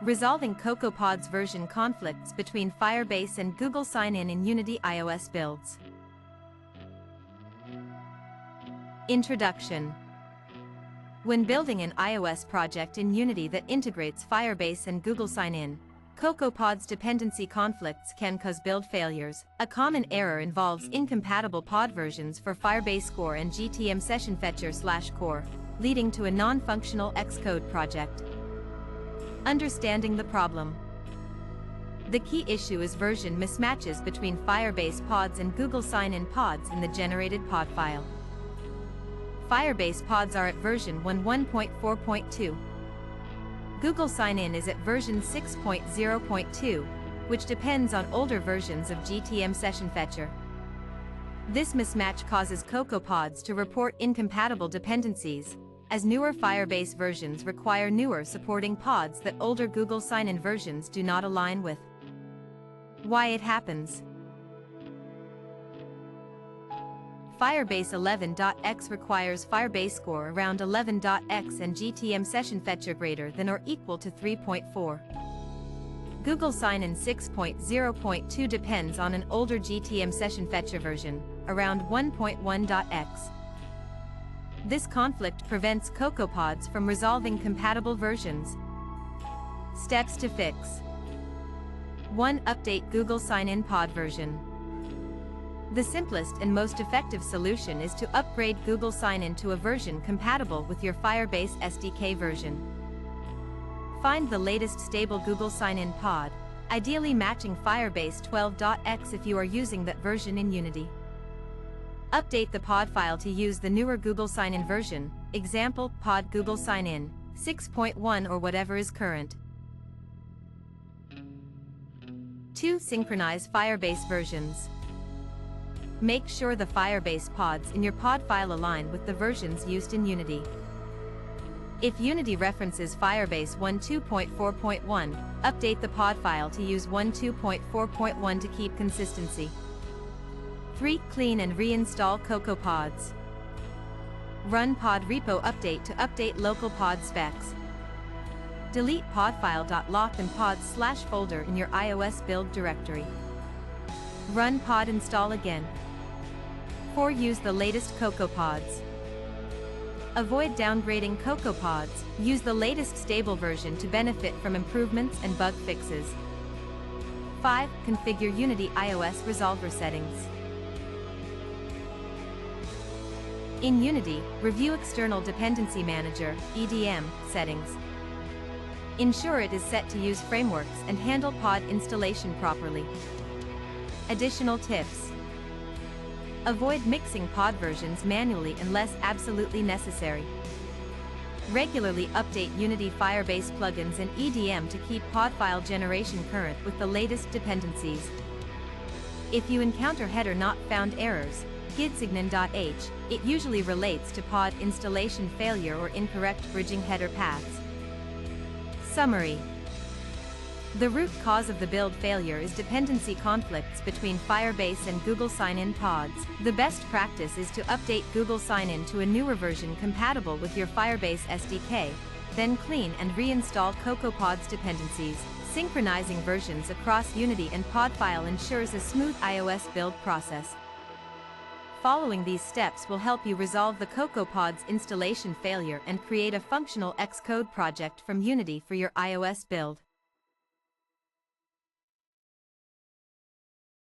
Resolving CocoaPods version conflicts between Firebase and GoogleSignin in Unity iOS builds. Introduction. When building an iOS project in Unity that integrates Firebase and GoogleSignin, CocoaPods dependency conflicts can cause build failures. A common error involves incompatible pod versions for FirebaseCore and GTMSessionFetcher/core, leading to a non-functional Xcode project. Understanding the problem. The key issue is version mismatches between Firebase pods and GoogleSignin pods in the generated pod file. Firebase pods are at version 1.4.2. GoogleSignin is at version 6.0.2, which depends on older versions of GTMSessionFetcher. This mismatch causes CocoaPods to report incompatible dependencies, as newer Firebase versions require newer supporting pods that older GoogleSignin versions do not align with. Why it happens. Firebase 11.x requires FirebaseCore around 11.x and GTMSessionFetcher greater than or equal to 3.4. GoogleSignin 6.0.2 depends on an older GTMSessionFetcher version, around 1.1.x. This conflict prevents CocoaPods from resolving compatible versions. Steps to fix. 1. Update GoogleSignin pod version. The simplest and most effective solution is to upgrade GoogleSignin to a version compatible with your Firebase SDK version. Find the latest stable GoogleSignin pod, ideally matching Firebase 12.x if you are using that version in Unity. Update the pod file to use the newer GoogleSignin version, example, pod GoogleSignin 6.1 or whatever is current. 2. Synchronize Firebase versions. Make sure the Firebase pods in your pod file align with the versions used in Unity. If Unity references Firebase 1.2.4.1, update the pod file to use 1.2.4.1 to keep consistency. 3. Clean and reinstall CocoaPods. Run pod repo update to update local pod specs. Delete podfile.lock and pods/folder in your iOS build directory. Run pod install again. 4. Use the latest CocoaPods. Avoid downgrading CocoaPods, use the latest stable version to benefit from improvements and bug fixes. 5. Configure Unity iOS resolver settings. In Unity, review External Dependency Manager (EDM) settings. Ensure it is set to use frameworks and handle pod installation properly. Additional tips. Avoid mixing pod versions manually unless absolutely necessary. Regularly update Unity Firebase plugins and EDM to keep pod file generation current with the latest dependencies. If you encounter header not found errors, google-signin.h, it usually relates to pod installation failure or incorrect bridging header paths. Summary. The root cause of the build failure is dependency conflicts between Firebase and GoogleSignin pods. The best practice is to update GoogleSignin to a newer version compatible with your Firebase SDK, then clean and reinstall CocoaPods dependencies. Synchronizing versions across Unity and pod file ensures a smooth iOS build process. Following these steps will help you resolve the CocoaPods installation failure and create a functional Xcode project from Unity for your iOS build.